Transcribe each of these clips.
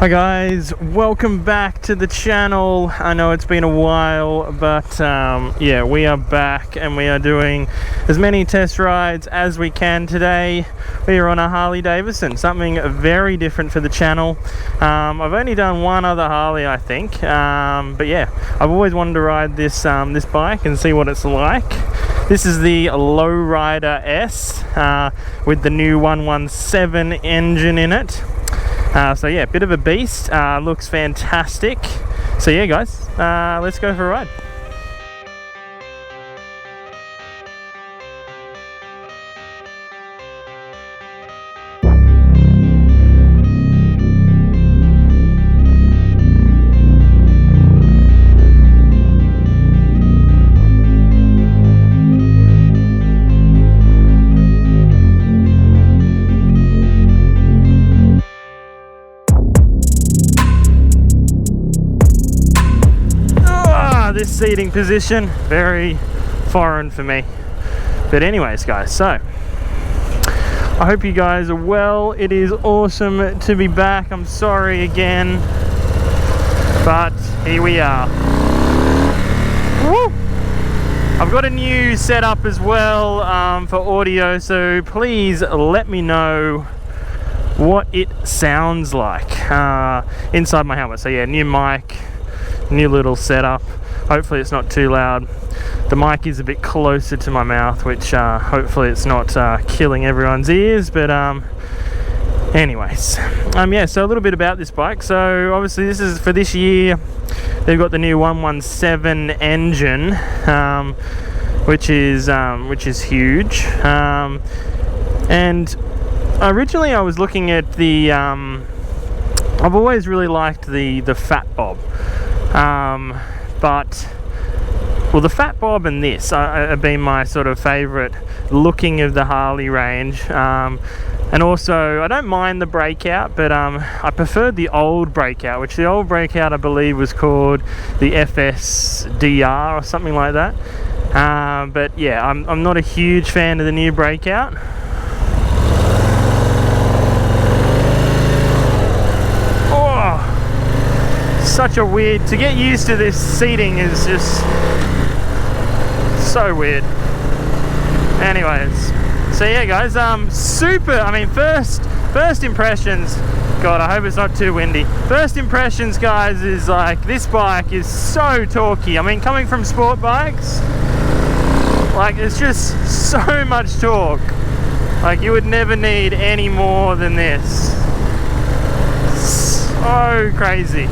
Hi guys, welcome back to the channel. I know it's been a while, but yeah, we are back and we are doing as many test rides as we can today. We are on a Harley Davidson, something very different for the channel. I've only done one other Harley, I think, but yeah, I've always wanted to ride this this bike and see what it's like. This is the Lowrider S with the new 117 engine in it. So yeah, bit of a beast, looks fantastic. So yeah guys, let's go for a ride. This seating position, very foreign for me. But anyways guys, so I hope you guys are well. It is awesome to be back. I'm sorry again, but here we are. Woo! I've got a new setup as well for audio, so please let me know what it sounds like inside my helmet. So yeah, new mic, new little setup. Hopefully it's not too loud. The mic is a bit closer to my mouth, which hopefully it's not killing everyone's ears, but anyways, yeah, so a little bit about this bike. So obviously this is for this year. They've got the new 117 engine, which is huge. And originally I was looking at the I've always really liked the Fat Bob. But well, the Fat Bob and this have been my sort of favorite looking of the Harley range, and also I don't mind the Breakout, but I preferred the old Breakout, which the old Breakout I believe was called the FSDR or something like that. But yeah, I'm not a huge fan of the new Breakout. Such a weird, to get used to this seating is just so weird. Anyways, so yeah guys, super, I mean first impressions, God, I hope it's not too windy. First impressions guys is like, this bike is so torquey. I mean, coming from sport bikes, like it's just so much torque. Like you would never need any more than this. So crazy.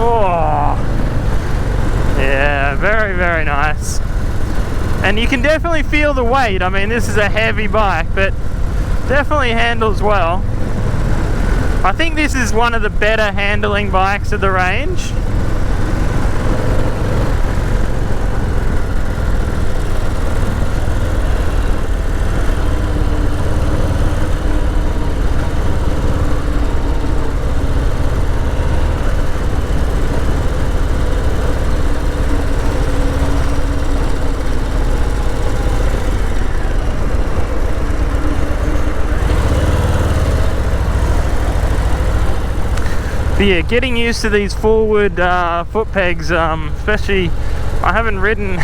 Oh, yeah, very, very nice. And you can definitely feel the weight. I mean, this is a heavy bike, but definitely handles well. I think this is one of the better handling bikes of the range. But yeah, getting used to these forward foot pegs, especially I haven't ridden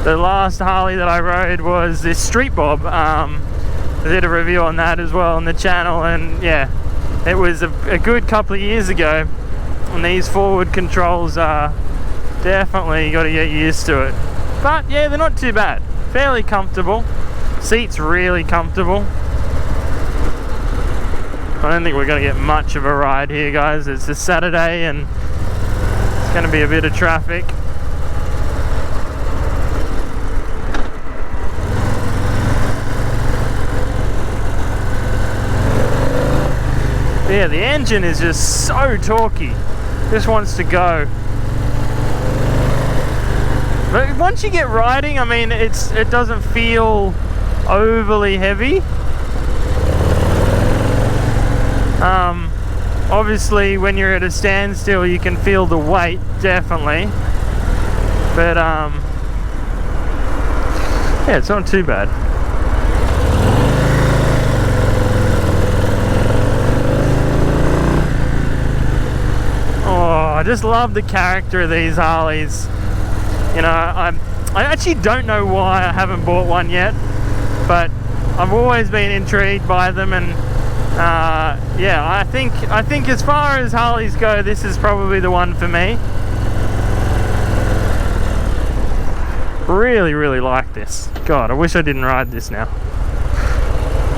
the last Harley that I rode was this Street Bob. I did a review on that as well on the channel, and yeah, it was a good couple of years ago, and these forward controls are definitely got to get used to it. But yeah, they're not too bad, fairly comfortable, seats really comfortable. I don't think we're going to get much of a ride here guys. It's a Saturday and it's going to be a bit of traffic. But yeah, the engine is just so torquey. Just wants to go. But once you get riding, I mean, it doesn't feel overly heavy. Obviously when you're at a standstill you can feel the weight, definitely, but Yeah, it's not too bad. Oh, I just love the character of these Harleys. You know, I actually don't know why I haven't bought one yet, but I've always been intrigued by them, and yeah, I think as far as Harleys go, this is probably the one for me. Really like this. God, I wish I didn't ride this now.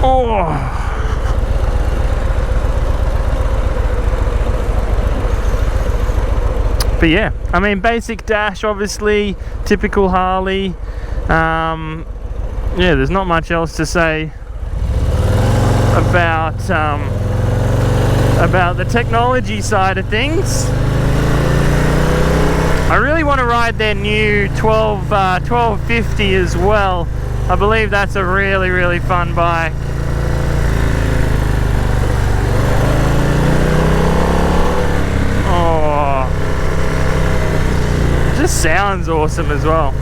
Oh. But yeah, I mean, basic dash, obviously, typical Harley. Yeah, there's not much else to say about the technology side of things. I really want to ride their new 1250 as well. I believe that's a really fun bike. Oh, it just sounds awesome as well.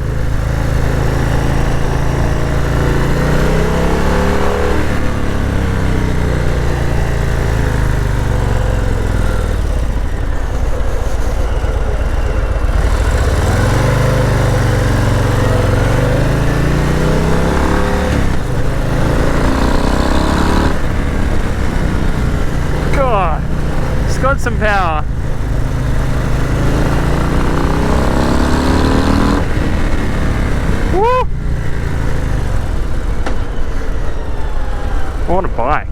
Got some power. Woo! What a bike.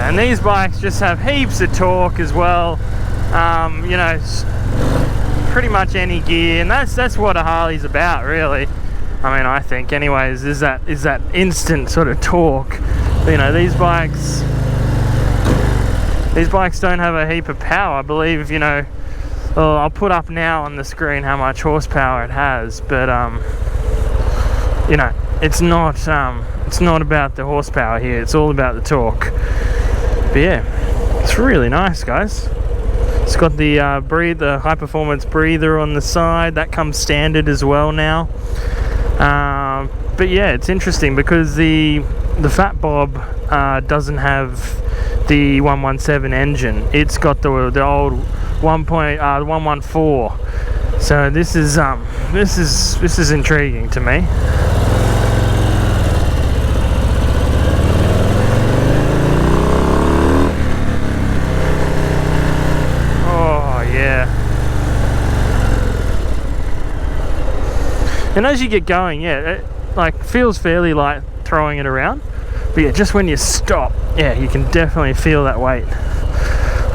And these bikes just have heaps of torque as well. You know, pretty much any gear, and that's what a Harley's about, really. I mean, I think, anyways, is that instant sort of torque. You know, these bikes don't have a heap of power. I believe, you know, well, I'll put up now on the screen how much horsepower it has, but you know, it's not about the horsepower here. It's all about the torque. But yeah, it's really nice, guys. It's got the the high performance breather on the side. That comes standard as well now. But yeah, it's interesting because the Fat Bob doesn't have the 117 engine. It's got the old 114. So this is intriguing to me. And as you get going, yeah, it like feels fairly light throwing it around, but yeah, just when you stop, yeah, you can definitely feel that weight.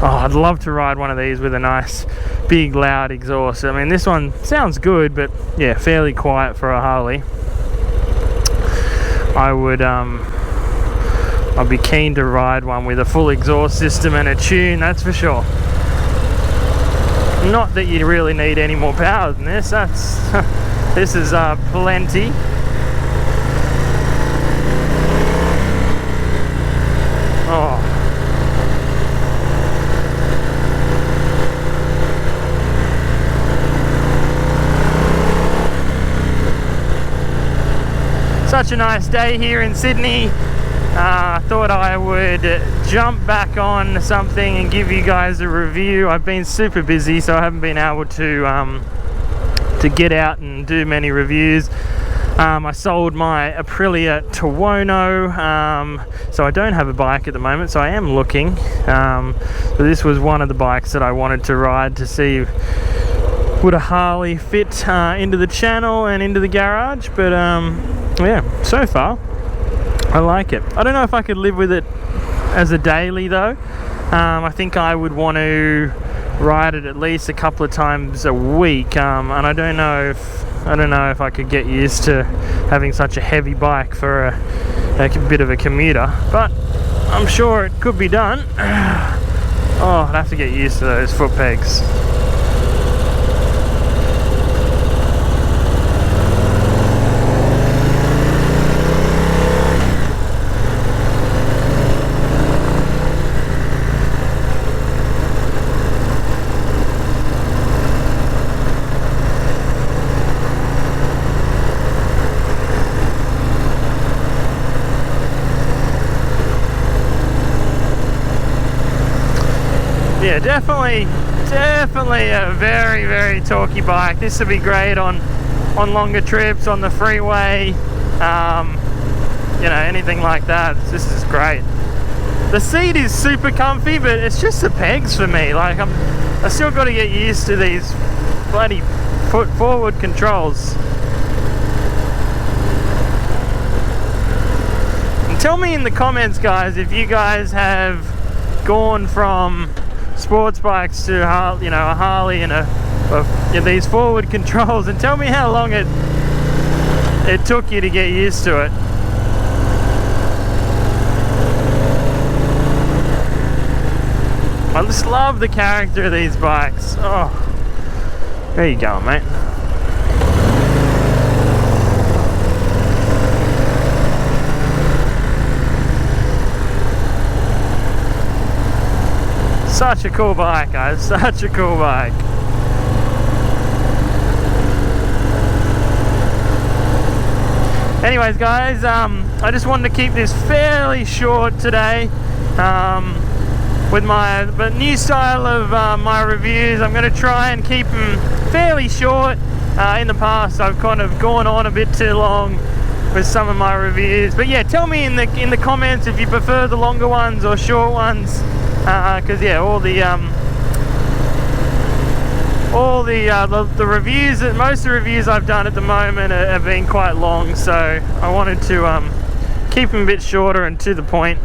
Oh, I'd love to ride one of these with a nice big loud exhaust. I mean, this one sounds good, but yeah, fairly quiet for a Harley. I'd be keen to ride one with a full exhaust system and a tune, that's for sure. Not that you really need any more power than this. This is plenty. Oh. Such a nice day here in Sydney. Thought I would jump back on something and give you guys a review. I've been super busy, so I haven't been able to get out and do many reviews. I sold my Aprilia Tuono, so I don't have a bike at the moment, so I am looking. But this was one of the bikes that I wanted to ride to see would a Harley fit into the channel and into the garage. But yeah, so far I like it. I don't know if I could live with it as a daily though. I think I would want to ride it at least a couple of times a week, and I don't know if I could get used to having such a heavy bike for a bit of a commuter, but I'm sure it could be done. Oh, I'd have to get used to those foot pegs. Yeah, definitely a very, very torquey bike. This would be great on longer trips, on the freeway, you know, anything like that. This is great. The seat is super comfy, but it's just the pegs for me. Like, I still got to get used to these bloody foot forward controls. And tell me in the comments, guys, if you guys have gone from sports bikes to you know, a Harley and these forward controls, and tell me how long it took you to get used to it. I just love the character of these bikes. Oh, there you go, mate. Such a cool bike, guys, such a cool bike. Anyways, guys, I just wanted to keep this fairly short today with my new style of my reviews. I'm going to try and keep them fairly short. In the past, I've kind of gone on a bit too long with some of my reviews. But yeah, tell me in the comments if you prefer the longer ones or short ones. Because yeah, all the reviews, most of the reviews I've done at the moment have been quite long, so I wanted to keep them a bit shorter and to the point.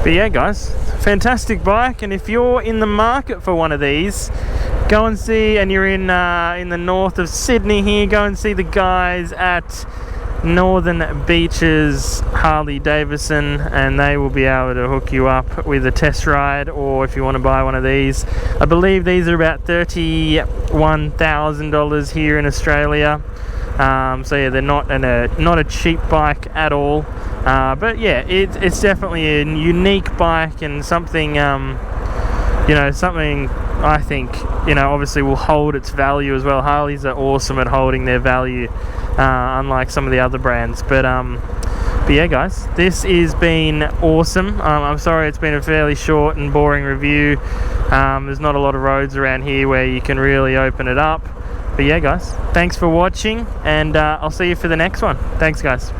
But yeah, guys, fantastic bike, and if you're in the market for one of these, go and see, and you're in the north of Sydney here, go and see the guys at Northern Beaches Harley Davidson, and they will be able to hook you up with a test ride, or if you want to buy one of these. I believe these are about $31,000 here in Australia. So yeah, they're not a cheap bike at all. But yeah, it's definitely a unique bike, and something you know, something I think, you know, obviously will hold its value as well. Harleys are awesome at holding their value, unlike some of the other brands. But yeah, guys, this has been awesome. I'm sorry it's been a fairly short and boring review. There's not a lot of roads around here where you can really open it up. But yeah, guys, thanks for watching, and I'll see you for the next one. Thanks, guys.